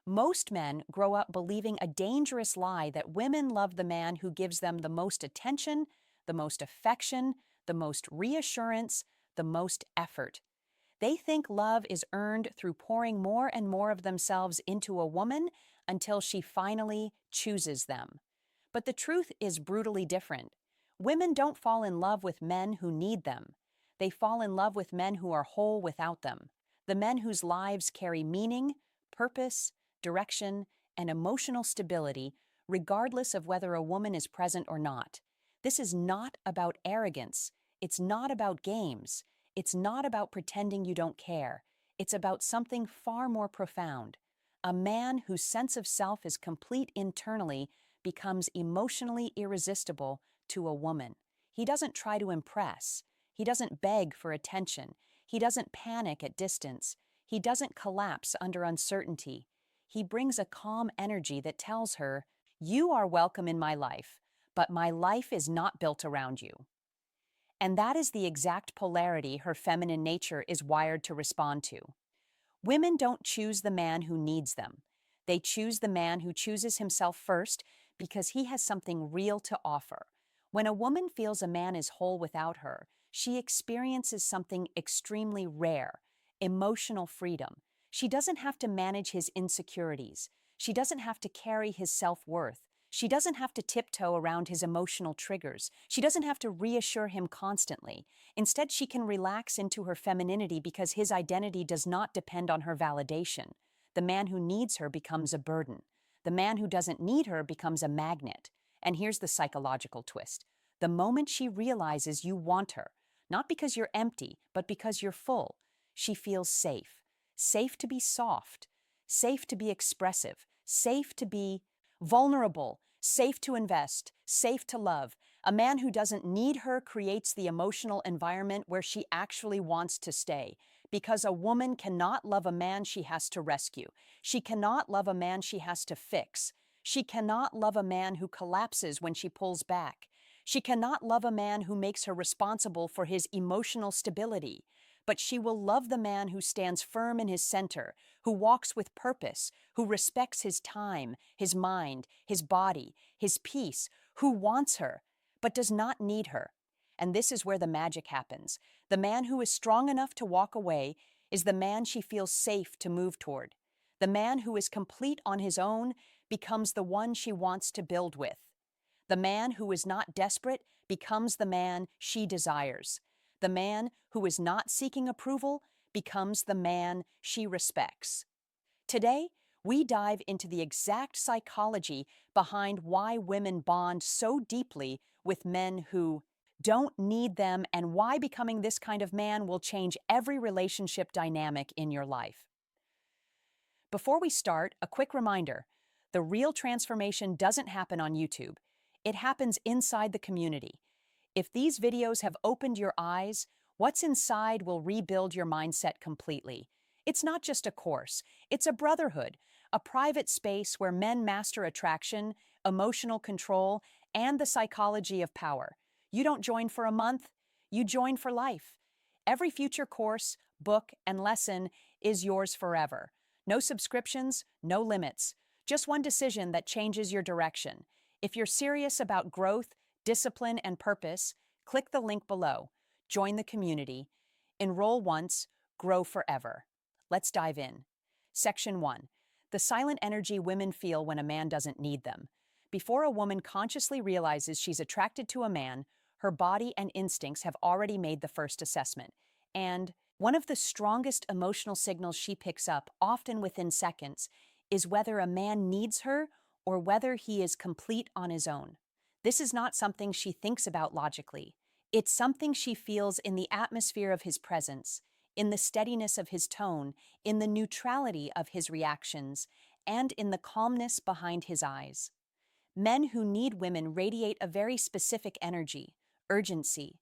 Most men grow up believing a dangerous lie that women love the man who gives them the most attention, the most affection, the most reassurance, the most effort. They think love is earned through pouring more and more of themselves into a woman until she finally chooses them. But the truth is brutally different. Women don't fall in love with men who need them. They fall in love with men who are whole without them, the men whose lives carry meaning, purpose, direction, and emotional stability, regardless of whether a woman is present or not. This is not about arrogance. It's not about games. It's not about pretending you don't care. It's about something far more profound. A man whose sense of self is complete internally becomes emotionally irresistible to a woman. He doesn't try to impress. He doesn't beg for attention. He doesn't panic at distance. He doesn't collapse under uncertainty. He brings a calm energy that tells her, "You are welcome in my life, but my life is not built around you." And that is the exact polarity her feminine nature is wired to respond to. Women don't choose the man who needs them. They choose the man who chooses himself first because he has something real to offer. When a woman feels a man is whole without her, she experiences something extremely rare, emotional freedom. She doesn't have to manage his insecurities. She doesn't have to carry his self-worth. She doesn't have to tiptoe around his emotional triggers. She doesn't have to reassure him constantly. Instead, she can relax into her femininity because his identity does not depend on her validation. The man who needs her becomes a burden. The man who doesn't need her becomes a magnet. And here's the psychological twist. The moment she realizes you want her, not because you're empty, but because you're full, she feels safe. Safe to be soft, safe to be expressive, safe to be vulnerable, safe to invest, safe to love. A man who doesn't need her creates the emotional environment where she actually wants to stay. Because a woman cannot love a man she has to rescue. She cannot love a man she has to fix. She cannot love a man who collapses when she pulls back. She cannot love a man who makes her responsible for his emotional stability. But she will love the man who stands firm in his center, who walks with purpose, who respects his time, his mind, his body, his peace, who wants her, but does not need her. And this is where the magic happens. The man who is strong enough to walk away is the man she feels safe to move toward. The man who is complete on his own becomes the one she wants to build with. The man who is not desperate becomes the man she desires. The man who is not seeking approval becomes the man she respects. Today, we dive into the exact psychology behind why women bond so deeply with men who don't need them and why becoming this kind of man will change every relationship dynamic in your life. Before we start, a quick reminder. The real transformation doesn't happen on YouTube. It happens inside the community. If these videos have opened your eyes, what's inside will rebuild your mindset completely. It's not just a course, it's a brotherhood, a private space where men master attraction, emotional control, and the psychology of power. You don't join for a month, you join for life. Every future course, book, and lesson is yours forever. No subscriptions, no limits. Just one decision that changes your direction. If you're serious about growth, discipline, and purpose, click the link below. Join the community. Enroll once, grow forever. Let's dive in. Section 1. The silent energy women feel when a man doesn't need them. Before a woman consciously realizes she's attracted to a man, her body and instincts have already made the first assessment. And one of the strongest emotional signals she picks up, often within seconds, is whether a man needs her or whether he is complete on his own. This is not something she thinks about logically. It's something she feels in the atmosphere of his presence, in the steadiness of his tone, in the neutrality of his reactions, and in the calmness behind his eyes. Men who need women radiate a very specific energy, urgency.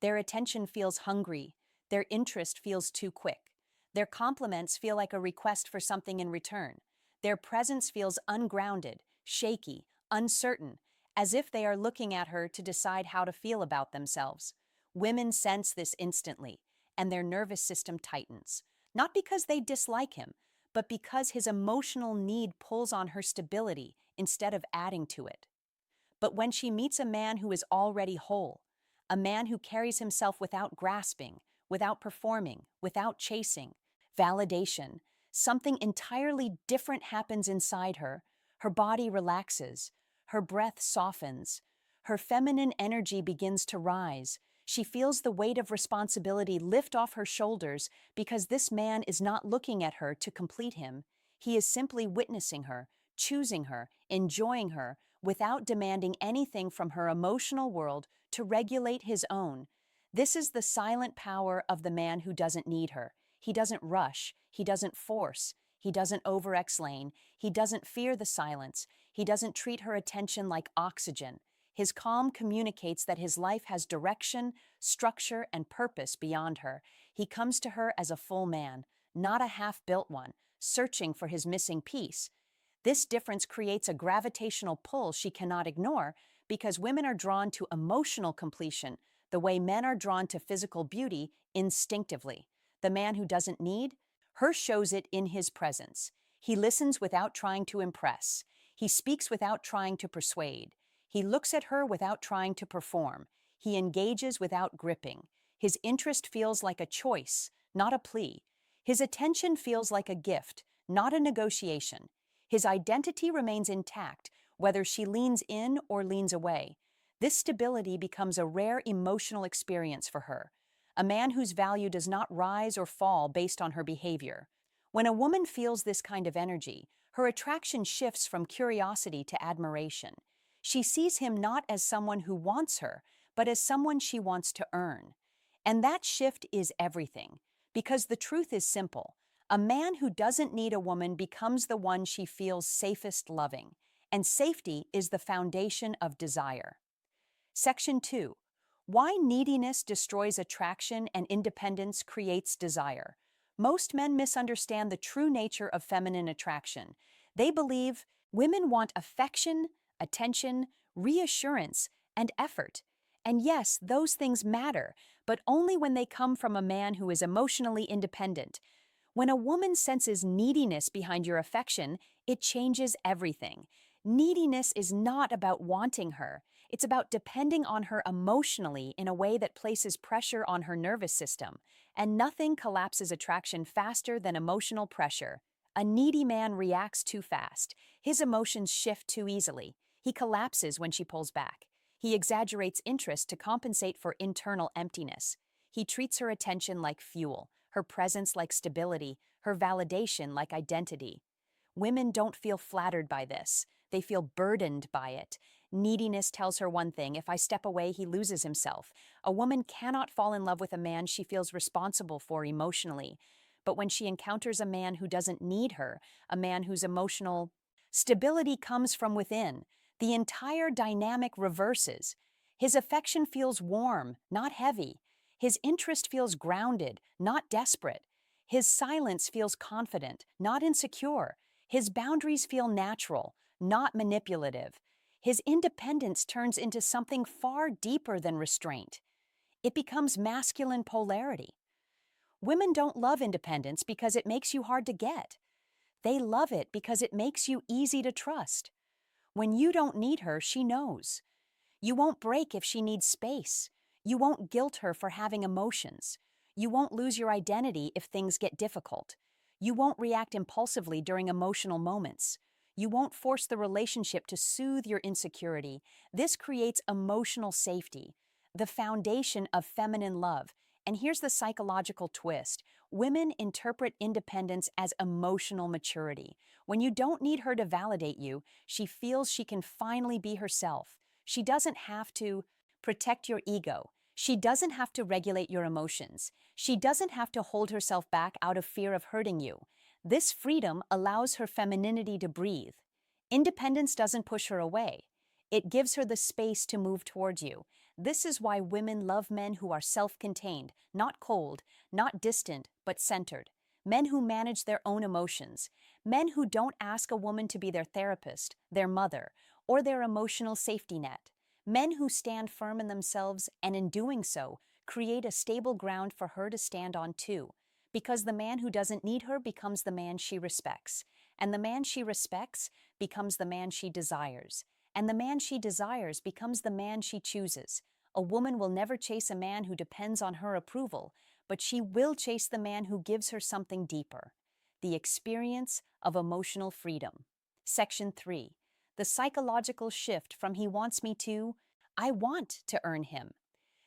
Their attention feels hungry. Their interest feels too quick. Their compliments feel like a request for something in return. Their presence feels ungrounded, shaky, uncertain, as if they are looking at her to decide how to feel about themselves. Women sense this instantly, and their nervous system tightens, not because they dislike him, but because his emotional need pulls on her stability instead of adding to it. But when she meets a man who is already whole, a man who carries himself without grasping, without performing, without chasing, validation, something entirely different happens inside her. Her body relaxes, her breath softens, her feminine energy begins to rise. She feels the weight of responsibility lift off her shoulders because this man is not looking at her to complete him. He is simply witnessing her, choosing her, enjoying her, without demanding anything from her emotional world to regulate his own. This is the silent power of the man who doesn't need her. He doesn't rush, he doesn't force, he doesn't over-explain, he doesn't fear the silence, he doesn't treat her attention like oxygen. His calm communicates that his life has direction, structure, and purpose beyond her. He comes to her as a full man, not a half-built one, searching for his missing piece. This difference creates a gravitational pull she cannot ignore because women are drawn to emotional completion the way men are drawn to physical beauty instinctively. The man who doesn't need her shows it in his presence. He listens without trying to impress. He speaks without trying to persuade. He looks at her without trying to perform. He engages without gripping. His interest feels like a choice, not a plea. His attention feels like a gift, not a negotiation. His identity remains intact, whether she leans in or leans away. This stability becomes a rare emotional experience for her, a man whose value does not rise or fall based on her behavior. When a woman feels this kind of energy, her attraction shifts from curiosity to admiration. She sees him not as someone who wants her, but as someone she wants to earn. And that shift is everything, because the truth is simple. A man who doesn't need a woman becomes the one she feels safest loving, and safety is the foundation of desire. Section 2. Why neediness destroys attraction and independence creates desire. Most men misunderstand the true nature of feminine attraction. They believe women want affection, attention, reassurance, and effort. And yes, those things matter, but only when they come from a man who is emotionally independent. When a woman senses neediness behind your affection, it changes everything. Neediness is not about wanting her. It's about depending on her emotionally in a way that places pressure on her nervous system. And nothing collapses attraction faster than emotional pressure. A needy man reacts too fast. His emotions shift too easily. He collapses when she pulls back. He exaggerates interest to compensate for internal emptiness. He treats her attention like fuel, her presence like stability, her validation like identity. Women don't feel flattered by this. They feel burdened by it. Neediness tells her one thing: if I step away, he loses himself. A woman cannot fall in love with a man she feels responsible for emotionally. But when she encounters a man who doesn't need her, a man whose emotional stability comes from within, the entire dynamic reverses. His affection feels warm, not heavy. His interest feels grounded, not desperate. His silence feels confident, not insecure. His boundaries feel natural, not manipulative. His independence turns into something far deeper than restraint. It becomes masculine polarity. Women don't love independence because it makes you hard to get. They love it because it makes you easy to trust. When you don't need her, she knows. You won't break if she needs space. You won't guilt her for having emotions. You won't lose your identity if things get difficult. You won't react impulsively during emotional moments. You won't force the relationship to soothe your insecurity. This creates emotional safety, the foundation of feminine love. And here's the psychological twist. Women interpret independence as emotional maturity. When you don't need her to validate you, she feels she can finally be herself. She doesn't have to protect your ego. She doesn't have to regulate your emotions. She doesn't have to hold herself back out of fear of hurting you. This freedom allows her femininity to breathe. Independence doesn't push her away. It gives her the space to move towards you. This is why women love men who are self-contained, not cold, not distant, but centered. Men who manage their own emotions. Men who don't ask a woman to be their therapist, their mother, or their emotional safety net. Men who stand firm in themselves and in doing so, create a stable ground for her to stand on too. Because the man who doesn't need her becomes the man she respects, and the man she respects becomes the man she desires, and the man she desires becomes the man she chooses. A woman will never chase a man who depends on her approval, but she will chase the man who gives her something deeper: the experience of emotional freedom. Section 3. The psychological shift from he wants me to I want to earn him.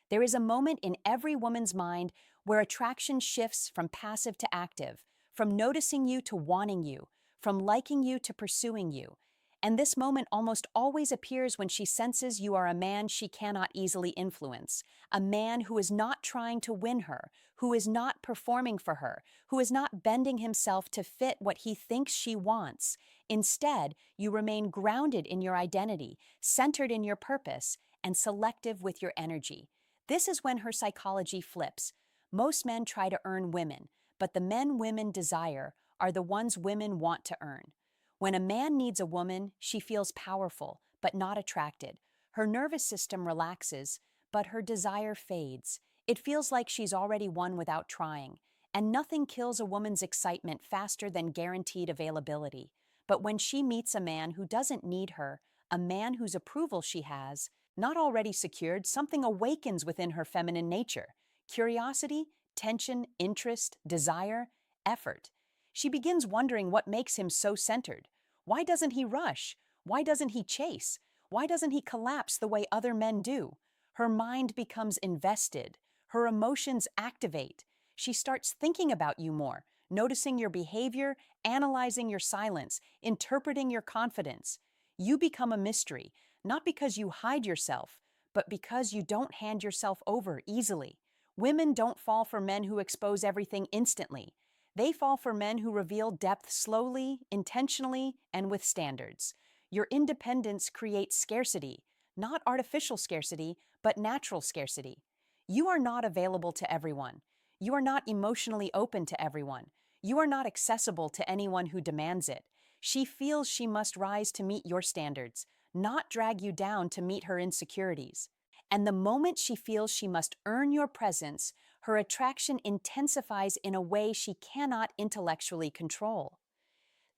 There is a moment in every woman's mind where attraction shifts from passive to active, from noticing you to wanting you, from liking you to pursuing you. And this moment almost always appears when she senses you are a man she cannot easily influence, a man who is not trying to win her, who is not performing for her, who is not bending himself to fit what he thinks she wants. Instead, you remain grounded in your identity, centered in your purpose, and selective with your energy. This is when her psychology flips. Most men try to earn women, but the men women desire are the ones women want to earn. When a man needs a woman, she feels powerful, but not attracted. Her nervous system relaxes, but her desire fades. It feels like she's already won without trying. And nothing kills a woman's excitement faster than guaranteed availability. But when she meets a man who doesn't need her, a man whose approval she has, not already secured, something awakens within her feminine nature: curiosity, tension, interest, desire, effort. She begins wondering what makes him so centered. Why doesn't he rush? Why doesn't he chase? Why doesn't he collapse the way other men do? Her mind becomes invested. Her emotions activate. She starts thinking about you more, noticing your behavior, analyzing your silence, interpreting your confidence. You become a mystery, not because you hide yourself, but because you don't hand yourself over easily. Women don't fall for men who expose everything instantly. They fall for men who reveal depth slowly, intentionally, and with standards. Your independence creates scarcity, not artificial scarcity, but natural scarcity. You are not available to everyone. You are not emotionally open to everyone. You are not accessible to anyone who demands it. She feels she must rise to meet your standards, not drag you down to meet her insecurities. And the moment she feels she must earn your presence, her attraction intensifies in a way she cannot intellectually control.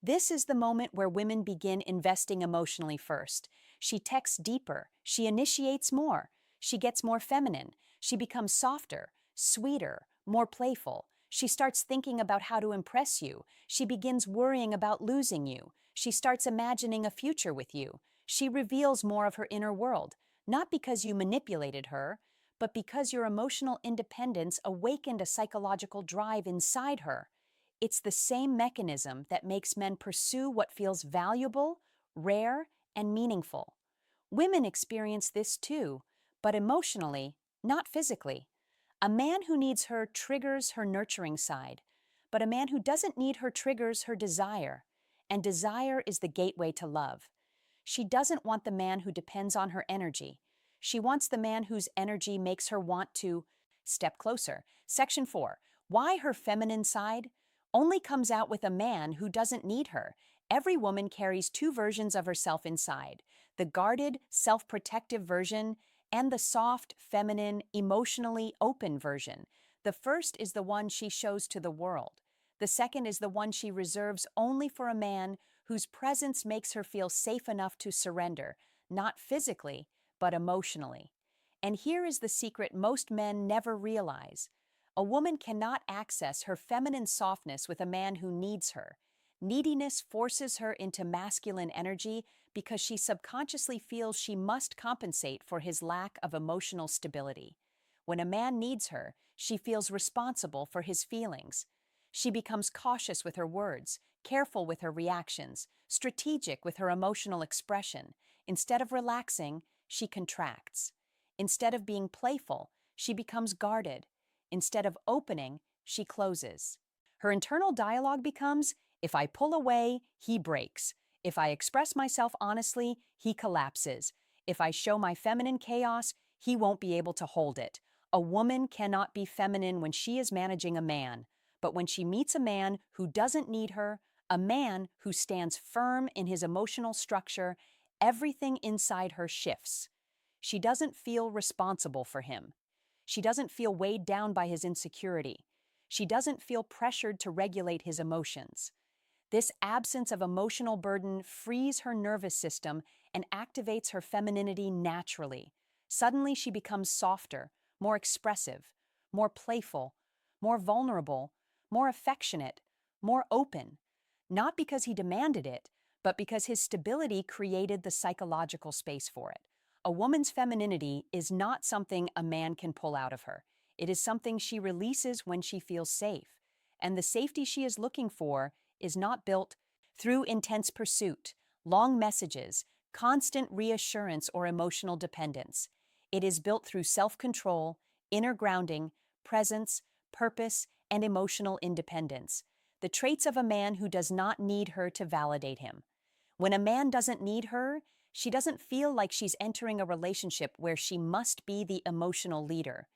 This is the moment where women begin investing emotionally first. She texts deeper, she initiates more, she gets more feminine, she becomes softer, sweeter, more playful. She starts thinking about how to impress you. She begins worrying about losing you. She starts imagining a future with you. She reveals more of her inner world, not because you manipulated her, but because your emotional independence awakened a psychological drive inside her. It's the same mechanism that makes men pursue what feels valuable, rare, and meaningful. Women experience this too, but emotionally, not physically. A man who needs her triggers her nurturing side, but a man who doesn't need her triggers her desire. And desire is the gateway to love. She doesn't want the man who depends on her energy. She wants the man whose energy makes her want to step closer. Section 4. Why her feminine side only comes out with a man who doesn't need her. Every woman carries two versions of herself inside: the guarded, self-protective version and the soft, feminine, emotionally open version. The first is the one she shows to the world. The second is the one she reserves only for a man whose presence makes her feel safe enough to surrender, not physically, but emotionally. And here is the secret most men never realize. A woman cannot access her feminine softness with a man who needs her. Neediness forces her into masculine energy because she subconsciously feels she must compensate for his lack of emotional stability. When a man needs her, she feels responsible for his feelings. She becomes cautious with her words, careful with her reactions, strategic with her emotional expression. Instead of relaxing, she contracts. Instead of being playful, she becomes guarded. Instead of opening, she closes. Her internal dialogue becomes, if I pull away, he breaks. If I express myself honestly, he collapses. If I show my feminine chaos, he won't be able to hold it. A woman cannot be feminine when she is managing a man. But when she meets a man who doesn't need her, a man who stands firm in his emotional structure, everything inside her shifts. She doesn't feel responsible for him. She doesn't feel weighed down by his insecurity. She doesn't feel pressured to regulate his emotions. This absence of emotional burden frees her nervous system and activates her femininity naturally. Suddenly, she becomes softer, more expressive, more playful, more vulnerable, more affectionate, more open. Not because he demanded it, but because his stability created the psychological space for it. A woman's femininity is not something a man can pull out of her. It is something she releases when she feels safe. And the safety she is looking for is not built through intense pursuit, long messages, constant reassurance, or emotional dependence. It is built through self-control, inner grounding, presence, purpose, and emotional independence. The traits of a man who does not need her to validate him. When a man doesn't need her, she doesn't feel like she's entering a relationship where she must be the emotional leader.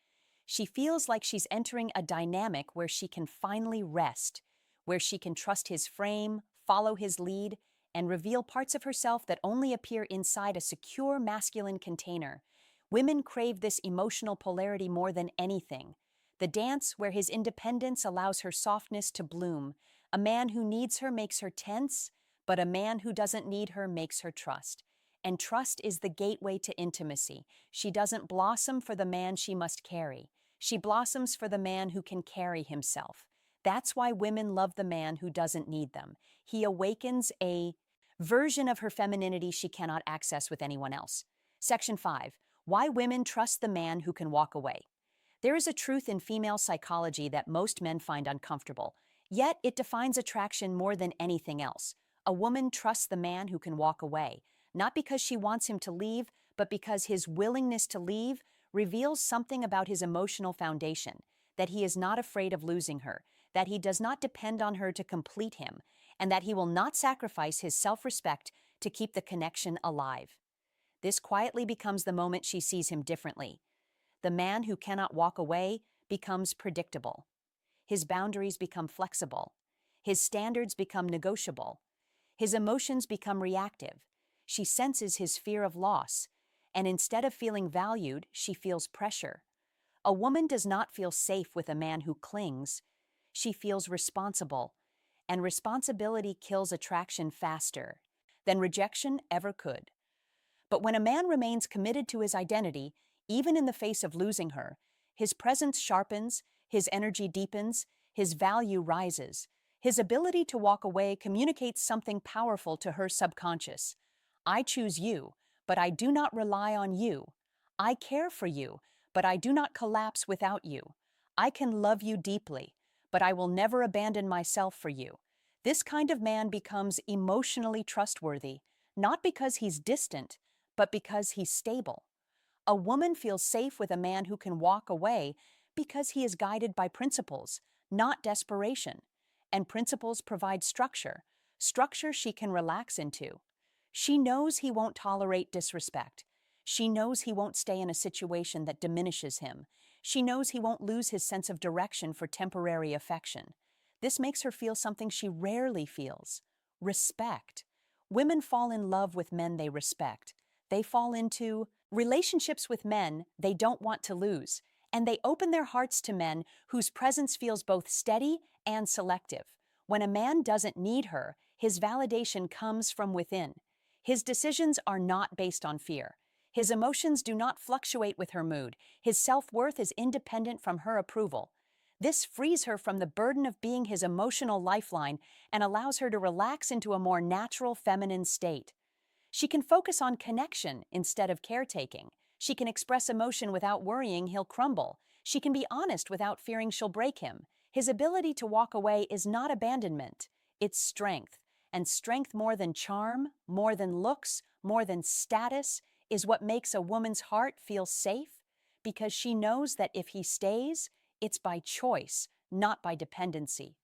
She feels like she's entering a dynamic where she can finally rest, where she can trust his frame, follow his lead, and reveal parts of herself that only appear inside a secure masculine container. Women crave this emotional polarity more than anything. The dance where his independence allows her softness to bloom. A man who needs her makes her tense, but a man who doesn't need her makes her trust. And trust is the gateway to intimacy. She doesn't blossom for the man she must carry. She blossoms for the man who can carry himself. That's why women love the man who doesn't need them. He awakens a version of her femininity she cannot access with anyone else. Section 5. Why women trust the man who can walk away. There is a truth in female psychology that most men find uncomfortable, yet it defines attraction more than anything else. A woman trusts the man who can walk away, not because she wants him to leave, but because his willingness to leave reveals something about his emotional foundation, that he is not afraid of losing her, that he does not depend on her to complete him, and that he will not sacrifice his self-respect to keep the connection alive. This quietly becomes the moment she sees him differently. The man who cannot walk away becomes predictable. His boundaries become flexible. His standards become negotiable. His emotions become reactive. She senses his fear of loss, and instead of feeling valued, she feels pressure. A woman does not feel safe with a man who clings. She feels responsible, and responsibility kills attraction faster than rejection ever could. But when a man remains committed to his identity, even in the face of losing her, his presence sharpens, his energy deepens, his value rises. His ability to walk away communicates something powerful to her subconscious. I choose you, but I do not rely on you. I care for you, but I do not collapse without you. I can love you deeply, but I will never abandon myself for you. This kind of man becomes emotionally trustworthy, not because he's distant, but because he's stable. A woman feels safe with a man who can walk away because he is guided by principles, not desperation. And principles provide structure, structure she can relax into. She knows he won't tolerate disrespect. She knows he won't stay in a situation that diminishes him. She knows he won't lose his sense of direction for temporary affection. This makes her feel something she rarely feels: respect. Women fall in love with men they respect. They fall into relationships with men they don't want to lose, and they open their hearts to men whose presence feels both steady and selective. When a man doesn't need her, his validation comes from within. His decisions are not based on fear. His emotions do not fluctuate with her mood. His self-worth is independent from her approval. This frees her from the burden of being his emotional lifeline and allows her to relax into a more natural feminine state. She can focus on connection instead of caretaking. She can express emotion without worrying he'll crumble. She can be honest without fearing she'll break him. His ability to walk away is not abandonment, it's strength. And strength, more than charm, more than looks, more than status, is what makes a woman's heart feel safe, because she knows that if he stays, it's by choice, not by dependency.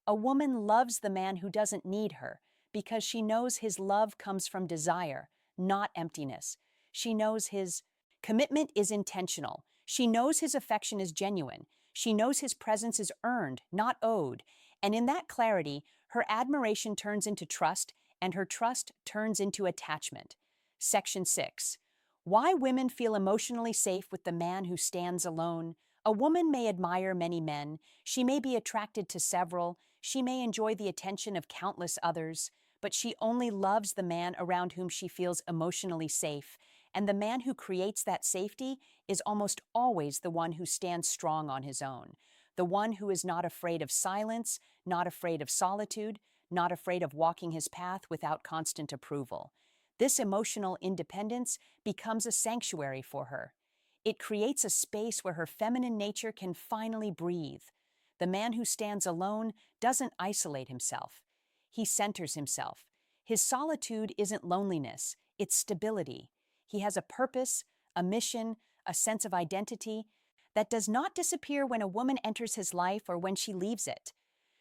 A woman loves the man who doesn't need her, because she knows his love comes from desire, not emptiness. She knows his commitment is intentional. She knows his affection is genuine. She knows his presence is earned, not owed. And in that clarity, her admiration turns into trust, and her trust turns into attachment. Section 6. Why women feel emotionally safe with the man who stands alone. A woman may admire many men, she may be attracted to several, she may enjoy the attention of countless others, but she only loves the man around whom she feels emotionally safe, and the man who creates that safety is almost always the one who stands strong on his own, the one who is not afraid of silence, not afraid of solitude, not afraid of walking his path without constant approval. This emotional independence becomes a sanctuary for her. It creates a space where her feminine nature can finally breathe. The man who stands alone doesn't isolate himself. He centers himself. His solitude isn't loneliness, it's stability. He has a purpose, a mission, a sense of identity that does not disappear when a woman enters his life or when she leaves it.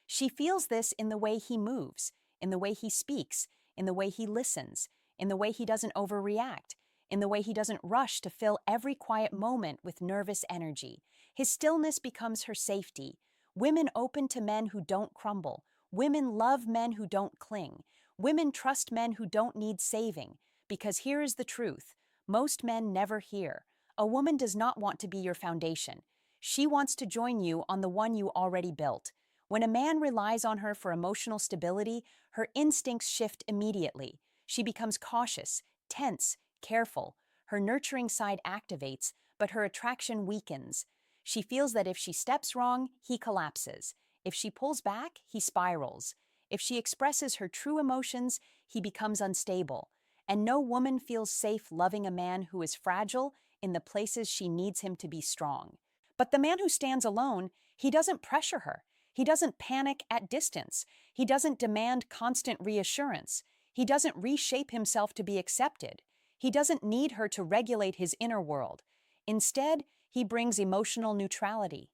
She feels this in the way he moves, in the way he speaks, in the way he listens, in the way he doesn't overreact, in the way he doesn't rush to fill every quiet moment with nervous energy. His stillness becomes her safety. Women open to men who don't crumble. Women love men who don't cling. Women trust men who don't need saving. Because here is the truth. Most men never hear. A woman does not want to be your foundation. She wants to join you on the one you already built. When a man relies on her for emotional stability, her instincts shift immediately. She becomes cautious, tense, careful. Her nurturing side activates, but her attraction weakens. She feels that if she steps wrong, he collapses. If she pulls back, he spirals. If she expresses her true emotions, he becomes unstable. And no woman feels safe loving a man who is fragile in the places she needs him to be strong. But the man who stands alone, he doesn't pressure her. He doesn't panic at distance. He doesn't demand constant reassurance. He doesn't reshape himself to be accepted. He doesn't need her to regulate his inner world. Instead, he brings emotional neutrality,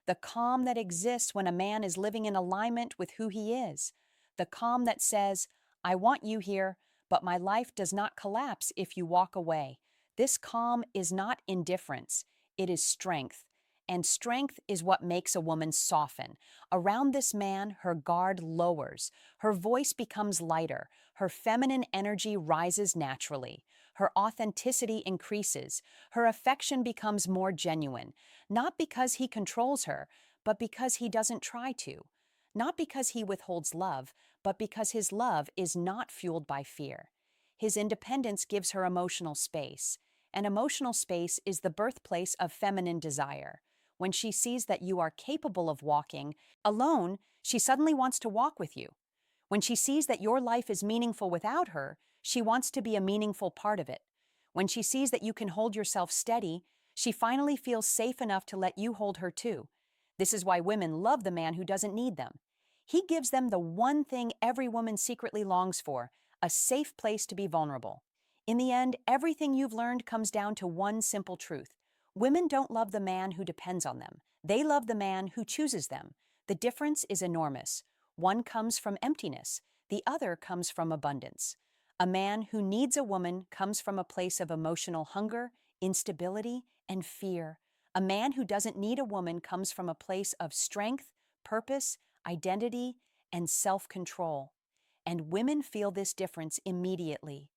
the calm that exists when a man is living in alignment with who he is, the calm that says, I want you here, but my life does not collapse if you walk away. This calm is not indifference, it is strength. And strength is what makes a woman soften. Around this man, her guard lowers. Her voice becomes lighter. Her feminine energy rises naturally. Her authenticity increases. Her affection becomes more genuine. Not because he controls her, but because he doesn't try to. Not because he withholds love, but because his love is not fueled by fear. His independence gives her emotional space. And emotional space is the birthplace of feminine desire. When she sees that you are capable of walking alone, she suddenly wants to walk with you. When she sees that your life is meaningful without her, she wants to be a meaningful part of it. When she sees that you can hold yourself steady, she finally feels safe enough to let you hold her too. This is why women love the man who doesn't need them. He gives them the one thing every woman secretly longs for, a safe place to be vulnerable. In the end, everything you've learned comes down to one simple truth. Women don't love the man who depends on them. They love the man who chooses them. The difference is enormous. One comes from emptiness. The other comes from abundance. A man who needs a woman comes from a place of emotional hunger, instability, and fear. A man who doesn't need a woman comes from a place of strength, purpose, identity, and self-control. And women feel this difference immediately.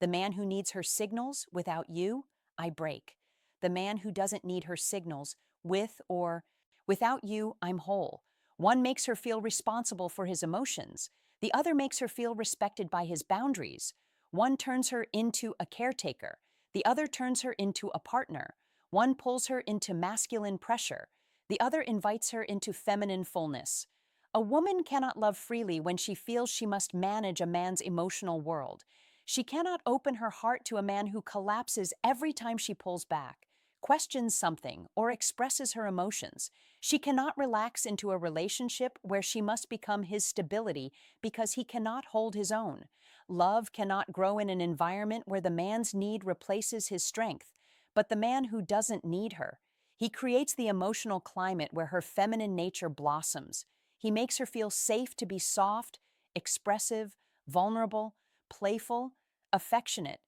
The man who needs her signals, without you, I break. The man who doesn't need her signals, with or without you, I'm whole. One makes her feel responsible for his emotions. The other makes her feel respected by his boundaries. One turns her into a caretaker. The other turns her into a partner. One pulls her into masculine pressure. The other invites her into feminine fullness. A woman cannot love freely when she feels she must manage a man's emotional world. She cannot open her heart to a man who collapses every time she pulls back, questions something, or expresses her emotions. She cannot relax into a relationship where she must become his stability because he cannot hold his own. Love cannot grow in an environment where the man's need replaces his strength. But the man who doesn't need her, he creates the emotional climate where her feminine nature blossoms. He makes her feel safe to be soft, expressive, vulnerable, playful, affectionate.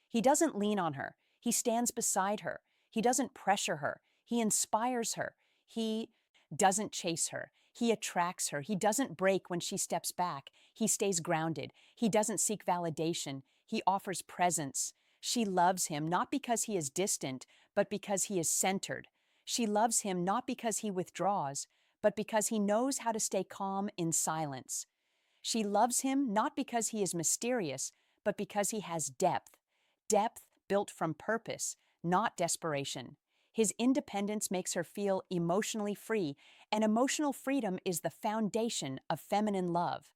He doesn't lean on her. He stands beside her. He doesn't pressure her. He inspires her. He doesn't chase her. He attracts her. He doesn't break when she steps back. He stays grounded. He doesn't seek validation. He offers presence. She loves him not because he is distant, but because he is centered. She loves him not because he withdraws, but because he knows how to stay calm in silence. She loves him not because he is mysterious, but because he has depth. Depth built from purpose, not desperation. His independence makes her feel emotionally free, and emotional freedom is the foundation of feminine love.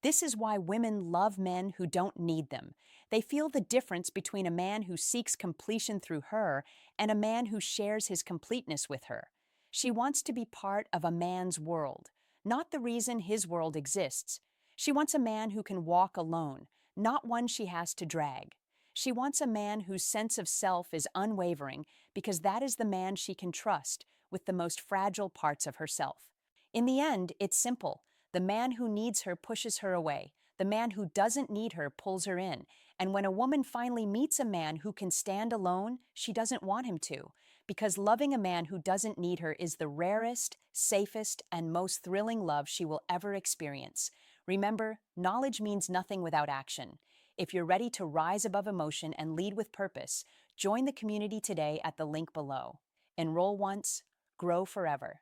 This is why women love men who don't need them. They feel the difference between a man who seeks completion through her and a man who shares his completeness with her. She wants to be part of a man's world, not the reason his world exists. She wants a man who can walk alone, not one she has to drag. She wants a man whose sense of self is unwavering because that is the man she can trust with the most fragile parts of herself. In the end, it's simple. The man who needs her pushes her away. The man who doesn't need her pulls her in. And when a woman finally meets a man who can stand alone, she doesn't want him to. Because loving a man who doesn't need her is the rarest, safest, and most thrilling love she will ever experience. Remember, knowledge means nothing without action. If you're ready to rise above emotion and lead with purpose, join the community today at the link below. Enroll once, grow forever.